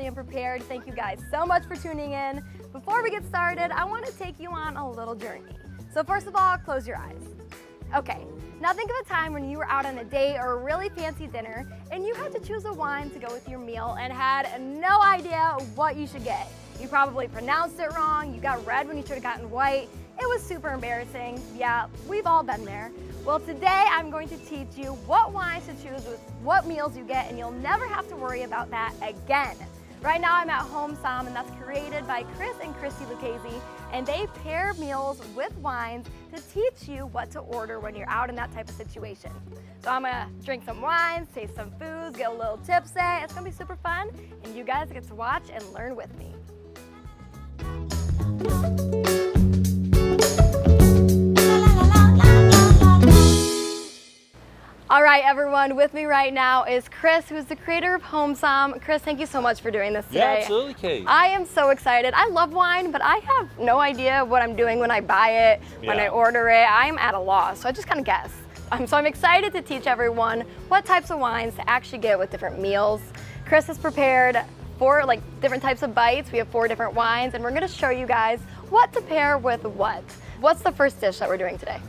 Unprepared. Thank you guys so much for tuning in. Before we get started, I want to take you on a little journey. So first of all, close your eyes. Okay, now think of a time when you were out on a date or a really fancy dinner and you had to choose a wine to go with your meal and had no idea what you should get. You probably pronounced it wrong, you got red when you should have gotten white. It was super embarrassing. Yeah, we've all been there. Well, today I'm going to teach you what wines to choose with what meals you get, and you'll never have to worry about that again. Right now I'm at Home Som, and that's created by Chris and Christy Lucchese, and they pair meals with wines to teach you what to order when you're out in that type of situation. So I'm gonna drink some wines, taste some foods, get a little tipsy. It's gonna be super fun, and you guys get to watch and learn with me. All right, everyone, with me right now is Chris, who's the creator of Home Som. Chris, thank you so much for doing this today. Yeah, absolutely, Kate. I am so excited. I love wine, but I have no idea what I'm doing when I buy it, when I order it. I'm at a loss, so I just kind of guess. So I'm excited to teach everyone what types of wines to actually get with different meals. Chris has prepared 4 different types of bites. We have 4 different wines, and we're gonna show you guys what to pair with what. What's the first dish that we're doing today?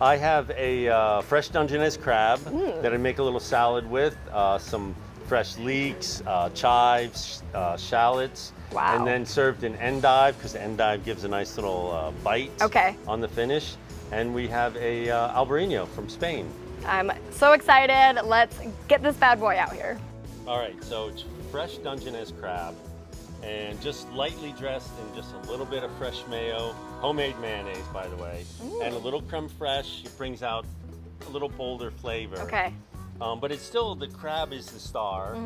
I have a fresh Dungeness crab that I make a little salad with, some fresh leeks, chives, shallots, wow. And then served in endive, because the endive gives a nice little bite on the finish. And we have a Albarino from Spain. I'm so excited. Let's get this bad boy out here. All right, so it's fresh Dungeness crab, and just lightly dressed in just a little bit of fresh mayo, homemade mayonnaise, by the way, and a little creme fraiche. It brings out a little bolder flavor. Okay. But it's still, the crab is the star.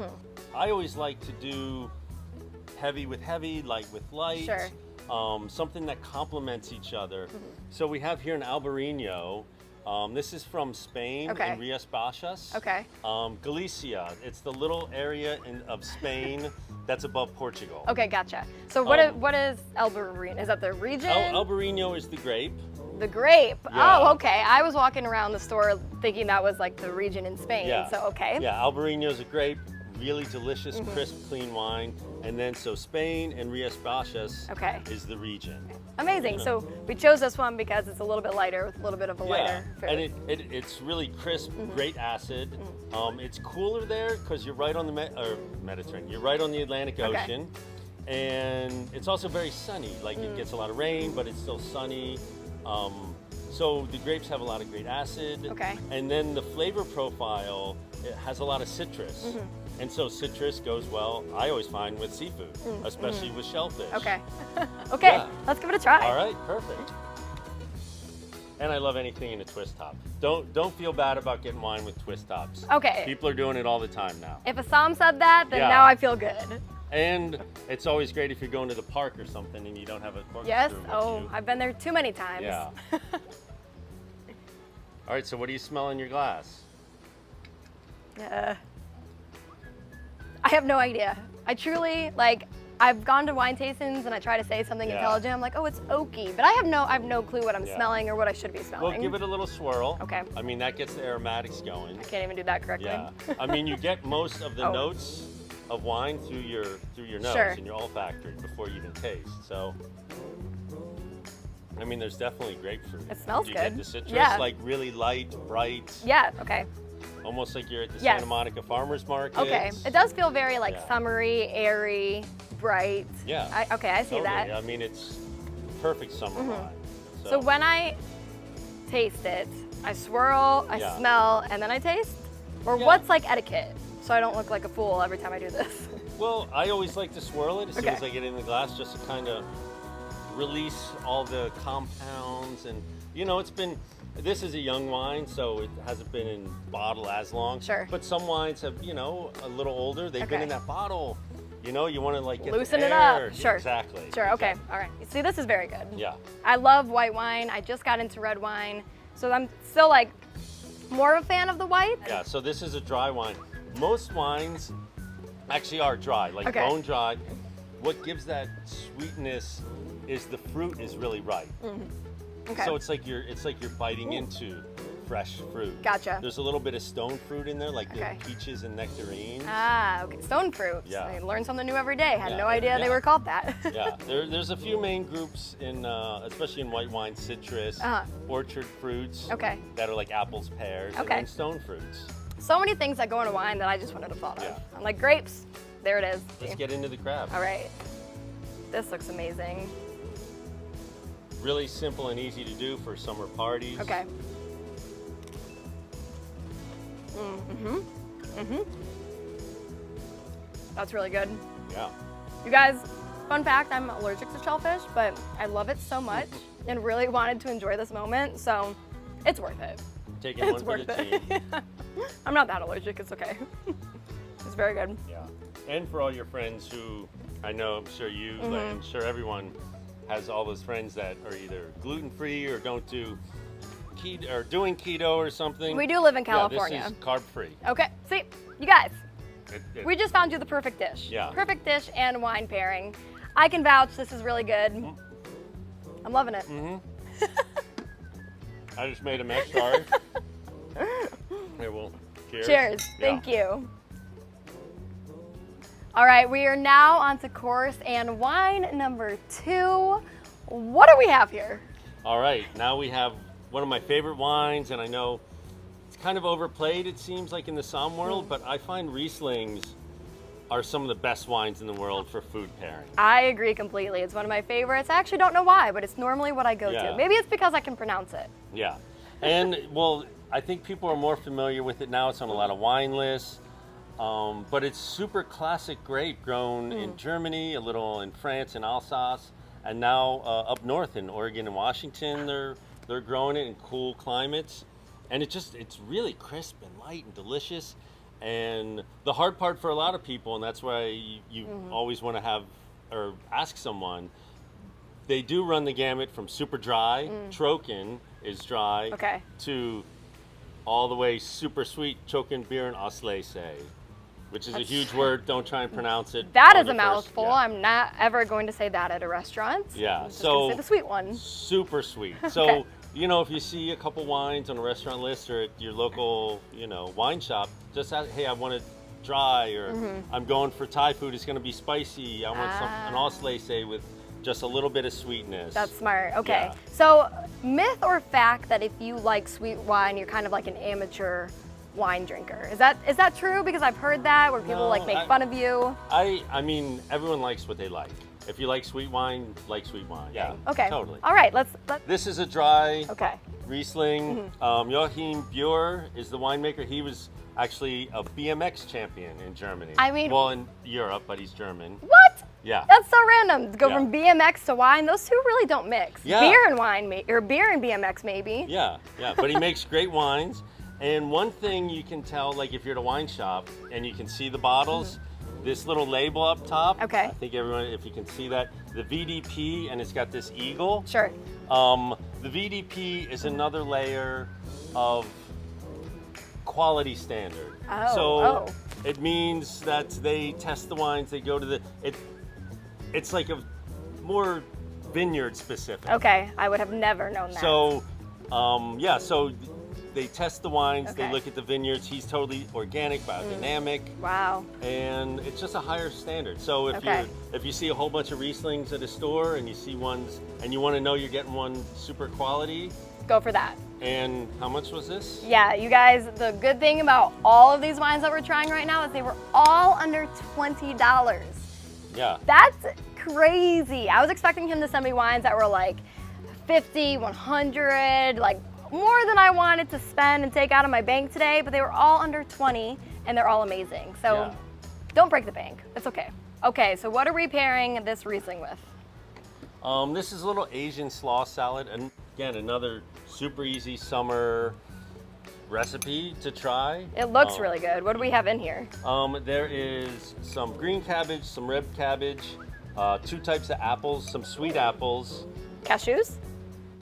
I always like to do heavy with heavy, light with light. Sure. Something that complements each other. So we have here an Albarino. This is from Spain, in Rías Baixas. Okay. Galicia, it's the little area of Spain that's above Portugal. Okay, gotcha. So what is Albarino? Is that the region? Albarino is the grape. The grape. Yeah. Oh, okay. I was walking around the store thinking that was like the region in Spain. Yeah. So okay. Yeah, Albarino is a grape, really delicious, crisp, clean wine. And then so Spain and Rías Baixas is the region. Amazing. So we chose this one because it's a little bit lighter with a little bit of a lighter food. And it's really crisp, great acid. It's cooler there because you're right on the Mediterranean. You're right on the Atlantic Ocean. And it's also very sunny. Like it gets a lot of rain, but it's still sunny. So the grapes have a lot of great acid. Okay. And then the flavor profile, it has a lot of citrus. And so citrus goes well, I always find, with seafood, especially with shellfish. Okay. Okay, let's give it a try. All right, perfect. And I love anything in a twist top. Don't feel bad about getting wine with twist tops. Okay. People are doing it all the time now. If a Som said that, then now I feel good. And it's always great if you're going to the park or something and you don't have a corkscrew. Yes. with Oh, you. I've been there too many times. Yeah. All right, so what do you smell in your glass? I have no idea. I truly, I've gone to wine tastings and I try to say something intelligent. I'm like, oh, it's oaky, but I have no clue what I'm smelling or what I should be smelling. Well, give it a little swirl. Okay. I mean, that gets the aromatics going. I can't even do that correctly. Yeah. I mean, you get most of the notes of wine through your nose and your olfactory before you even taste. So, I mean, there's definitely grapefruit. It smells you good. Get the citrus, yeah. really light, bright. Yeah. Okay. Almost like you're at the Santa Monica Farmers Market. Okay. It does feel very summery, airy, bright. Yeah. I see that. I mean, it's perfect summer wine. So when I taste it, I swirl, I smell, and then I taste? Or what's etiquette? So I don't look like a fool every time I do this. Well, I always like to swirl it as soon as I get it in the glass, just to kind of release all the compounds. And, you know, this is a young wine, so it hasn't been in bottle as long. Sure. But some wines have, a little older. They've been in that bottle. You know, you want to get loosen the it air. up. Sure. Exactly. Sure. Okay. All right. See, this is very good. Yeah. I love white wine. I just got into red wine, so I'm still more of a fan of the white? Yeah, so this is a dry wine. Most wines actually are dry, like Okay. bone dry. What gives that sweetness is the fruit is really ripe. Okay. So it's like you're biting into fresh fruit. Gotcha. There's a little bit of stone fruit in there, like Okay. the peaches and nectarines. Ah, okay. Stone fruits. Yeah. I learn something new every day. Had Yeah, no idea they yeah. were called that. Yeah, there's a few main groups in, especially in white wine: citrus, orchard fruits. Okay. That are like apples, pears, and Okay. then stone fruits. So many things that go in a wine that I just wouldn't have thought of. Yeah. I'm like, grapes. There it is. Let's get into the craft. All right. This looks amazing. Really simple and easy to do for summer parties. Okay. That's really good. Yeah. You guys, fun fact, I'm allergic to shellfish, but I love it so much and really wanted to enjoy this moment, so it's worth it. Taking It's one for worth the it. team. I'm not that allergic, it's okay. It's very good. Yeah. And for all your friends who, I know, I'm sure you, I'm sure everyone has all those friends that are either gluten-free or don't do keto or doing keto or something. We do live in California. Yeah, this is carb-free. Okay, see, you guys, It- we just found you the perfect dish. Yeah. Perfect dish and wine pairing. I can vouch this is really good. I'm loving it. I just made a mesh sorry. Here, well, cheers. Cheers. Yeah. Thank you. All right, we are now on to course and wine number 2. What do we have here? All right, now we have one of my favorite wines, and I know it's kind of overplayed, it seems like, in the Somm world, but I find Rieslings are some of the best wines in the world for food pairing. I agree completely. It's one of my favorites. I actually don't know why, but it's normally what I go Yeah. to. Maybe it's because I can pronounce it. Yeah, and well, I think people are more familiar with it now. It's on a lot of wine lists, but it's super classic grape grown in Germany, a little in France and Alsace, and now up north in Oregon and Washington, they're growing it in cool climates, and it's really crisp and light and delicious. And the hard part for a lot of people, and that's why you always want to have or ask someone, they do run the gamut from super dry, Trocken is dry, Okay. to all the way super sweet Trocken Beer and Auslese, which is a huge word. Don't try and pronounce it. That on is your a first- mouthful. yeah. I'm not ever going to say that at a restaurant. Yeah, I'm just so gonna say the sweet one. super sweet. Okay. So, you know, if you see a couple wines on a restaurant list or at your local, wine shop, just ask, hey, I want it dry, or I'm going for Thai food. It's going to be spicy. I want an Auslese with just a little bit of sweetness. That's smart. Okay. Yeah. So, myth or fact that if you like sweet wine, you're kind of like an amateur wine drinker. Is that true? Because I've heard that where people No, make fun of you. I mean, everyone likes what they like. If you like sweet wine, like sweet wine. Yeah. Okay. Totally. All right. Let's. This is a dry Okay. Riesling. Joachim Buhr is the winemaker. He was actually a BMX champion in Germany. I mean- well, in Europe, but he's German. What? Yeah. That's so random to go Yeah. from BMX to wine. Those two really don't mix. Yeah. Beer and wine, or beer and BMX, maybe. Yeah, but he makes great wines. And one thing you can tell, like if you're at a wine shop and you can see the bottles, this little label up top. Okay. I think everyone, if you can see that, the VDP, and it's got this eagle. Sure. The VDP is another layer of quality standard. Oh, So it means that they test the wines, they go to it's like a more vineyard specific. Okay. I would have never known that. So, so they test the wines, Okay. they look at the vineyards. He's totally organic, biodynamic, Wow. and it's just a higher standard. So Okay. if you see a whole bunch of Rieslings at a store and you see ones and you want to know you're getting one super quality, Go for that. and how much was this? Yeah, you guys, the good thing about all of these wines that we're trying right now is they were all under $20. Yeah. That's crazy. I was expecting him to send me wines that were like 50, 100, like more than I wanted to spend and take out of my bank today, but they were all under 20 and they're all amazing. So Yeah. don't break the bank. It's okay. Okay, so what are we pairing this Riesling with? This is a little Asian slaw salad, and again, another super easy summer recipe to try. It looks really good. What do we have in here? There is some green cabbage, some red cabbage, 2 types of apples, some sweet apples. Cashews?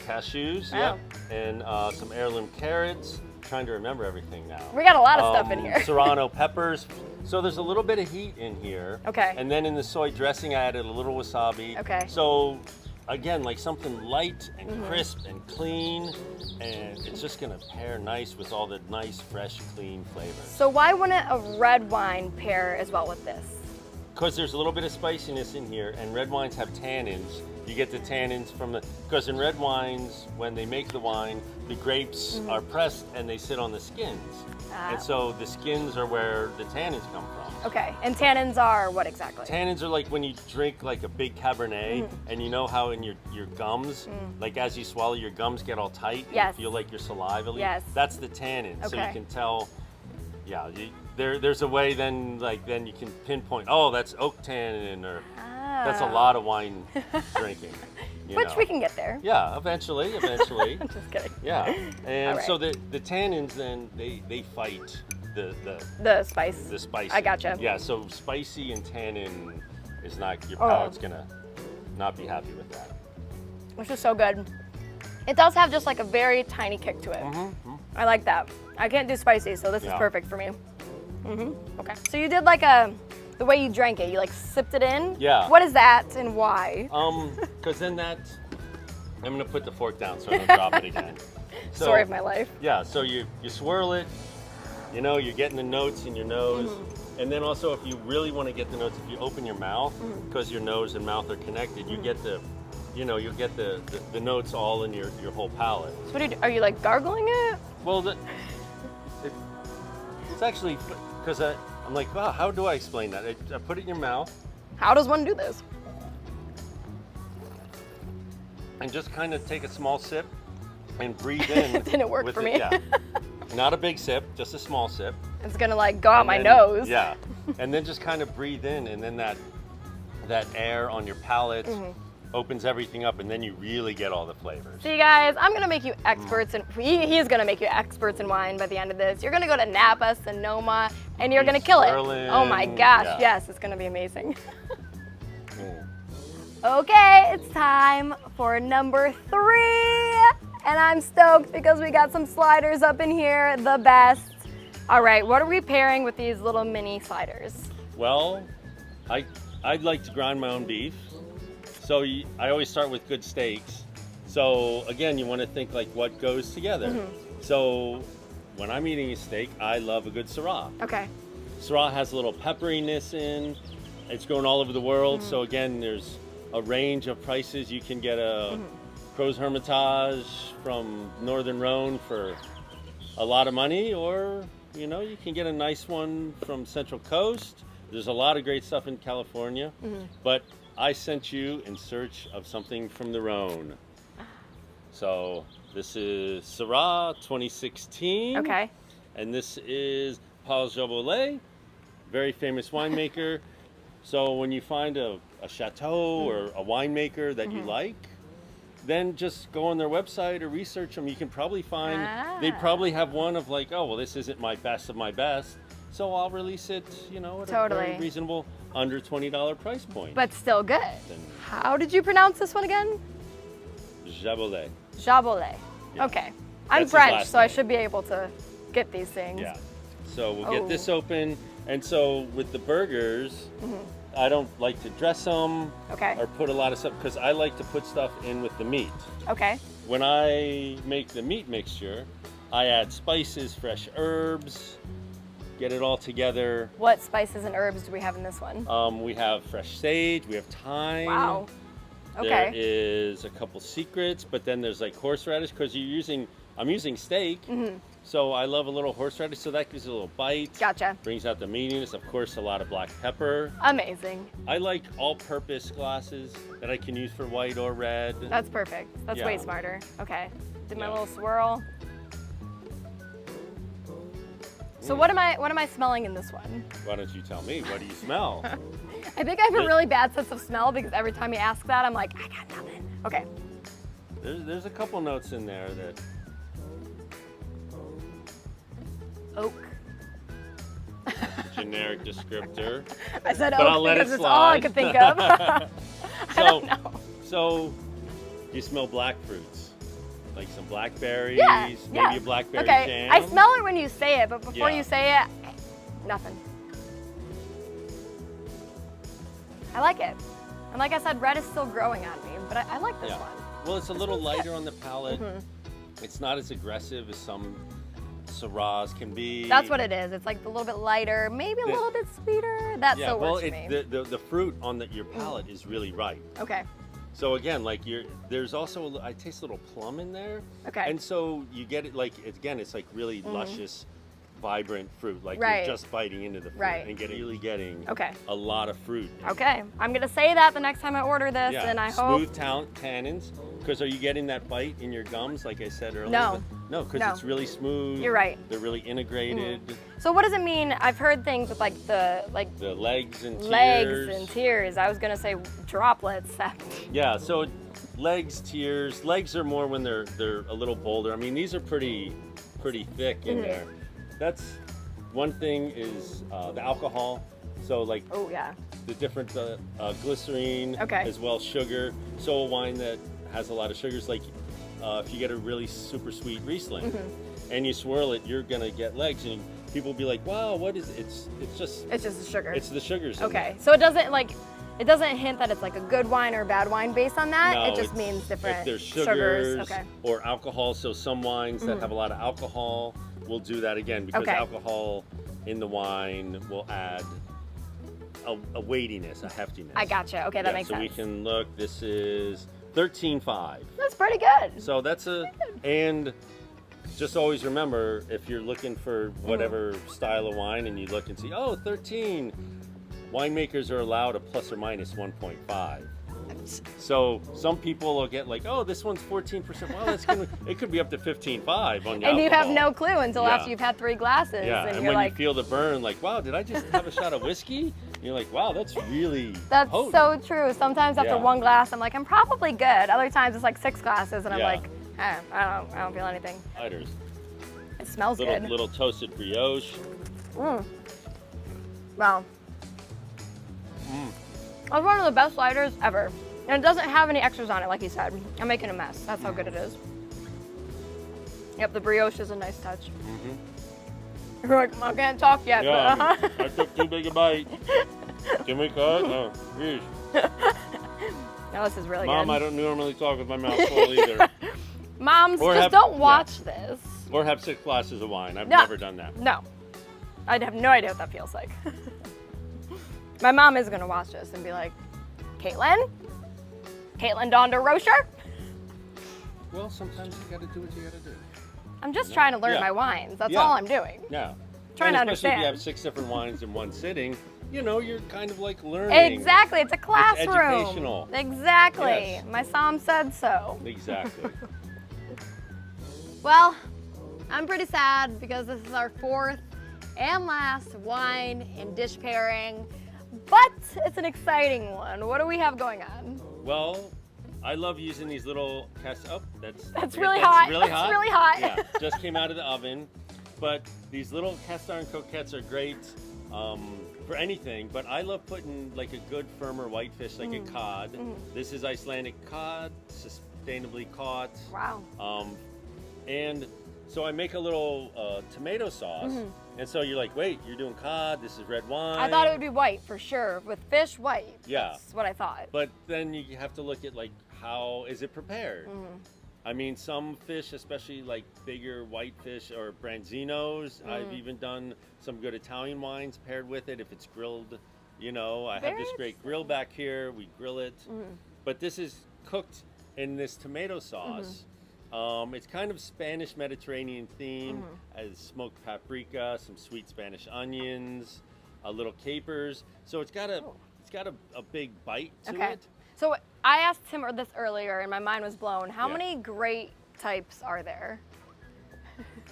cashews, Oh. yep, and some heirloom carrots. Trying to remember everything now. We got a lot of stuff in here. Serrano peppers. So there's a little bit of heat in here. Okay. And then in the soy dressing, I added a little wasabi. Okay. So again, like something light and crisp and clean, and it's just gonna pair nice with all the nice, fresh, clean flavors. So why wouldn't a red wine pair as well with this? Because there's a little bit of spiciness in here, and red wines have tannins. You get the tannins from the, because in red wines, when they make the wine, the grapes are pressed and they sit on the skins. And so the skins are where the tannins come from. Okay, and tannins are what exactly? Tannins are like when you drink like a big Cabernet, and you know how in your gums, like as you swallow, your gums get all tight, and Yes. you feel like your saliva leaks? Yes. That's the tannin. So you Okay. can tell, yeah, there's a way then you can pinpoint, oh, that's oak tannin, or that's a lot of wine drinking. You Which know. we can get there. Yeah, eventually. Just kidding. Yeah, and All so the tannins then they fight the spice. the spice. I gotcha. Yeah, so spicy and tannin is not, your Oh. palate's gonna not be happy with that. Which is so good. It does have just like a very tiny kick to it. I like that. I can't do spicy, so this is Yeah. perfect for me. Okay. So you did like the way you drank it, you like sipped it in? Yeah. What is that and why? Because then I'm gonna put the fork down so I don't drop it again. So, Story of my life. Yeah, so you swirl it, you know, you're getting the notes in your nose. And then also, if you really want to get the notes, if you open your mouth, because your nose and mouth are connected, you get the, you know, you'll get the notes all in your whole palate. So what do you do? Are you like gargling it? Well, it's actually, because I'm like, wow, how do I explain that? I put it in your mouth How does one do this? and just kind of take a small sip and breathe in. It didn't work with for it, me. Yeah. Not a big sip, just a small sip. It's gonna like go out And my then- nose. Yeah, and then just kind of breathe in, and then that air on your palate opens everything up, and then you really get all the flavors. See guys, I'm gonna make you experts in, he's gonna make you experts in wine by the end of this. You're gonna go to Napa, Sonoma, and you're gonna kill it. swirling, Oh my gosh, yeah. yes, it's gonna be amazing. Mm. Okay, it's time for number 3. And I'm stoked because we got some sliders up in here, the best. All right, what are we pairing with these little mini sliders? Well, I'd like to grind my own beef. So I always start with good steaks. So again, you want to think like what goes together. So when I'm eating a steak, I love a good Syrah. Okay. Syrah has a little pepperiness in. It's going all over the world. So again, there's a range of prices. You can get a Crow's Hermitage from Northern Rhone for a lot of money, or you know, you can get a nice one from Central Coast. There's a lot of great stuff in California, but I sent you in search of something from the Rhone. So this is Syrah 2016. Okay. And this is Paul Jabolet, very famous winemaker. So when you find a chateau or a winemaker that you like, then just go on their website or research them. You can probably find, they probably have one of like, oh, well, this isn't my best of my best, so I'll release it, you know, at a very reasonable, under $20 price point. But still good. Then How did you pronounce this one again? Jabolet. Jabolet. Yeah. Okay. I'm That's his French, last so I name. should be able to get these things. Yeah. So we'll get this Oh. open. And so with the burgers, I don't like to dress them Okay. or put a lot of stuff, because I like to put stuff in with the meat. Okay. When I make the meat mixture, I add spices, fresh herbs, get it all together. What spices and herbs do we have in this one? We have fresh sage, we have thyme. Wow. There Okay. is a couple secrets, but then there's like horseradish, because I'm using steak, so I love a little horseradish, so that gives it a little bite. Gotcha. Brings out the meatiness, of course, a lot of black pepper. Amazing. I like all-purpose glasses that I can use for white or red. That's perfect. That's way Yeah. smarter. Okay. Did my Yeah. little swirl. So what am I smelling in this one? Why don't you tell me? What do you smell? I think I have a really bad sense of smell because every time you ask that, I'm like, I got nothing. Okay. There's a couple notes in there that Oak. generic descriptor. I said But oak I'll let because it it's all I slide. could think of. I don't know. So you smell black fruits. like some blackberries, Yeah, maybe a blackberry okay. jam. I smell it when you say it, but before Yeah. you say it, nothing. I like it. And like I said, red is still growing on me, but I like this Yeah. one. Well, it's a little lighter on the palate. Mm-hmm. It's not as aggressive as some Syrahs can be. That's what it is. It's like a little bit lighter, maybe a little bit sweeter. That Yeah, still well, works for me. the fruit on your palate is really ripe. Okay. So again, like there's also I taste a little plum in there. Okay. And so you get it like again, it's like really luscious, vibrant fruit. Like Right. you're just biting into the fruit Right. and really getting Okay. a lot of fruit. Okay. I'm gonna say that the next time I order this, Yeah. and I hope. Smooth tannins. Because are you getting that bite in your gums, like I said earlier? No. No, because No. it's really smooth. You're right. They're really integrated. So what does it mean? I've heard things with like the The legs and legs tears. and tears. I was gonna say droplets. Yeah, so legs, tears. Legs are more when they're a little bolder. I mean, these are pretty thick in there. That's one thing is the alcohol. So like Oh yeah. the different glycerine, Okay. as well as sugar. So a wine that has a lot of sugars, like if you get a really super sweet Riesling and you swirl it, you're gonna get legs, and people will be like, "Wow, what is it?" It's just It's just the sugar. it's the sugars. in Okay. So it doesn't hint that it's like a good wine or a bad wine based on that. No, it just it's- means different If there's sugars Okay. or alcohol, so some wines that have a lot of alcohol will do that again because Okay. alcohol in the wine will add a weightiness, a heftiness. I gotcha. Okay, that makes so sense. we can look. This is 13.5. That's pretty good. So that's and just always remember if you're looking for whatever style of wine and you look and see, oh, 13. Winemakers are allowed a plus or minus 1.5. So some people will get like, oh, this one's 14%. Well, that's gonna, it could be up to 15.5 on your And you have alcohol. no clue until Yeah. after you've had 3 glasses, Yeah, and and you're when like, you feel the burn, like, wow, did I just have a shot of whiskey? And you're like, wow, that's really that's potent. so true. Sometimes after Yeah. 1 glass, I'm like, I'm probably good. Other times it's like 6 glasses, and I'm Yeah. like, I don't feel anything. Ciders. It smells Little, good. little toasted brioche. Wow. It's one of the best sliders ever. And it doesn't have any extras on it, like you said. I'm making a mess. That's how good it is. Yep, the brioche is a nice touch. You're like, I can't talk yet, Yeah, but I took too big a bite. Can we cut? Oh, geez. no, this is really Mom, good. I don't normally talk with my mouth full either. Moms, Or just have- don't yeah. watch this. Or have 6 glasses of wine. I've No. never done that. No. I'd have no idea what that feels like. My mom is gonna watch this and be like, Caitlin Donder Rocher? Well, sometimes you gotta do what you gotta do. I'm just trying to learn Yeah. my wines. That's Yeah. all I'm doing. Yeah. Trying and to especially if you understand. have 6 different wines in one sitting, you know, you're kind of like learning. Exactly, it's a classroom. educational. Exactly. Yes. My Psalm said so. Exactly. Well, I'm pretty sad because this is our 4th and last wine and dish pairing, but it's an exciting one. What do we have going on? Well, I love using these little cast. Oh, That's really hot. Really That's hot. really hot. Yeah, just came out of the oven. But these little cast iron croquettes are great for anything. But I love putting like a good firmer whitefish, like a cod. This is Icelandic cod, sustainably caught. Wow. And so I make a little tomato sauce. And so you're like, wait, you're doing cod. This is red wine. I thought it would be white for sure. With fish, white. Yeah. That's what I thought. But then you have to look at like how is it prepared? I mean, some fish, especially like bigger whitefish or branzinos, I've even done some good Italian wines paired with it if it's grilled. You know, I have Very this great grill back here. We grill it. But this is cooked in this tomato sauce. It's kind of Spanish Mediterranean theme, as smoked paprika, some sweet Spanish onions, a little capers. So it's got a big bite to Okay. it. So I asked him this earlier and my mind was blown. How Yeah. many great types are there?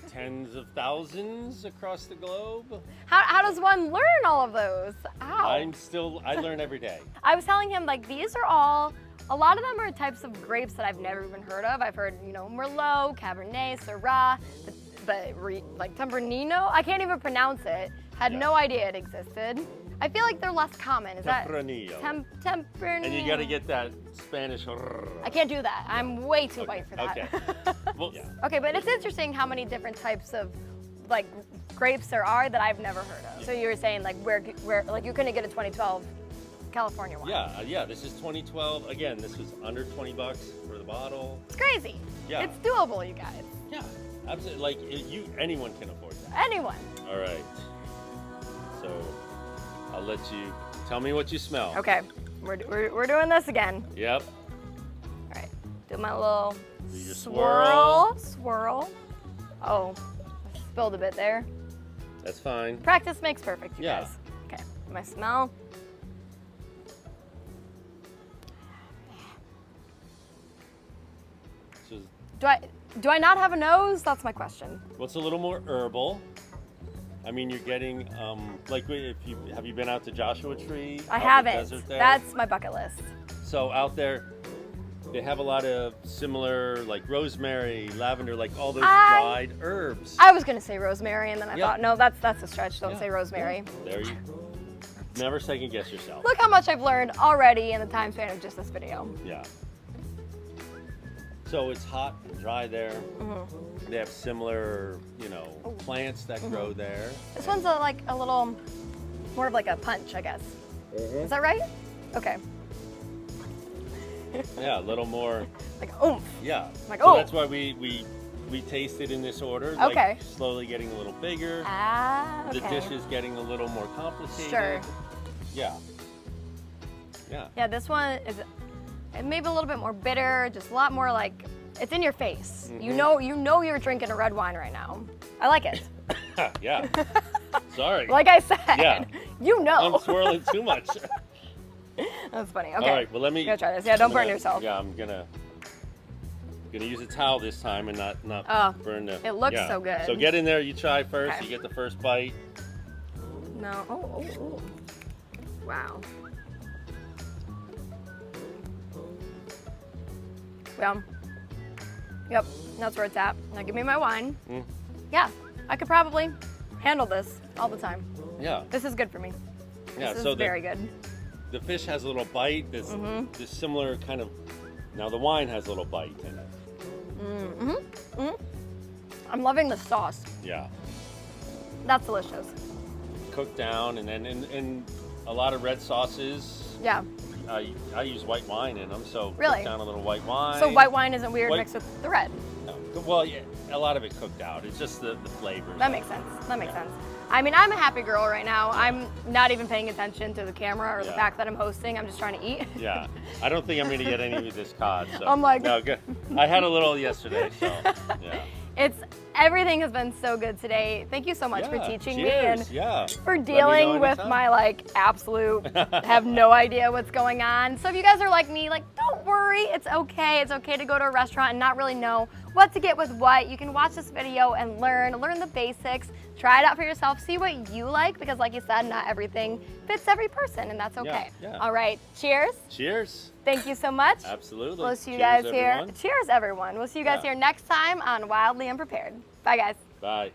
Tens of thousands across the globe. How does one learn all of those? How? I learn every day. I was telling him, like, these are all, a lot of them are types of grapes that I've never even heard of. I've heard, you know, Merlot, Cabernet, Syrah, but like Tempranillo, I can't even pronounce it. Had no idea it existed. I feel like they're less common. Is Tempranillo. that Tempranillo? And you got to get that Spanish. I can't do that. I'm way too white for that. Okay. Well, yeah. Okay, but it's interesting how many different types of like grapes there are that I've never heard of. So you were saying like where like you couldn't get a 2012 California wine. Yeah. This is 2012. Again, this was under $20 for the bottle. It's crazy. Yeah. It's doable, you guys. Yeah, absolutely. Like anyone can afford that. Anyone. All right. So I'll let you tell me what you smell. Okay, we're doing this again. Yep. All right, do my little Do your swirl. Oh, I spilled a bit there. That's fine. Practice makes perfect, you Yeah. guys. Okay, my smell. So, Do I not have a nose? That's my question. what's a little more herbal? I mean, you're getting like if you have you been out to Joshua Tree? I out in the haven't. desert there? That's my bucket list. So out there, they have a lot of similar like rosemary, lavender, like all those dried herbs. I was gonna say rosemary, and then I Yeah. thought, no, that's a stretch. Don't Yeah. say rosemary. There you never second guess yourself. Look how much I've learned already in the time span of just this video. Yeah. So it's hot and dry there. Mm-hmm. They have similar, plants that grow there. This one's like a little more of like a punch, I guess. Is that right? Okay. Yeah, a little more. Like oomph. Yeah. Like, so oh. that's why we taste it in this order. Okay. Like slowly getting a little bigger. Okay. The dish is getting a little more complicated. Sure. Yeah. Yeah. Yeah, this one is maybe a little bit more bitter, just a lot more like it's in your face. Mm-hmm. You know you're drinking a red wine right now. I like it. Yeah. Sorry. Like I said, Yeah. you know. I'm swirling too much. That's funny. Okay. All right. Well, let me. Go try this. Yeah, don't burn yourself. Yeah, I'm gonna use a towel this time and not Oh, burn the. it looks yeah. so good. So get in there. You try first. Okay. You get the first bite. No. Oh. Wow. Yeah. Yep. That's where it's at. Now give me my wine. Mm. Yeah. I could probably handle this all the time. Yeah. This is good for me. Yeah. This So is very good. the fish has a little bite. This similar kind of. Now the wine has a little bite in it. I'm loving the sauce. Yeah. That's delicious. Cooked down, and then in a lot of red sauces, Yeah. I use white wine in them. So Really? cook down a little white wine. So white wine isn't weird White- mixed with the red. No. Well, yeah, a lot of it cooked out. It's just the flavors. That makes sense. That makes sense. I mean, I'm a happy girl right now. I'm not even paying attention to the camera or the Yeah. fact that I'm hosting. I'm just trying to eat. Yeah, I don't think I'm going to get any of this cod. So. I'm like- no, good. I had a little yesterday, so yeah. Everything has been so good today. Thank you so much for teaching me and for Let me dealing know with anytime. my absolute have no idea what's going on. So if you guys are like me, don't worry, it's okay. It's okay to go to a restaurant and not really know what to get with what. You can watch this video and learn the basics, try it out for yourself, see what you like, because like you said, not everything fits every person, and that's okay. Yeah. All right, cheers. Cheers. Thank you so much. Absolutely. We'll see you Cheers, guys here. everyone. Cheers, everyone. We'll see you guys here next time on Wildly Unprepared. Bye, guys. Bye.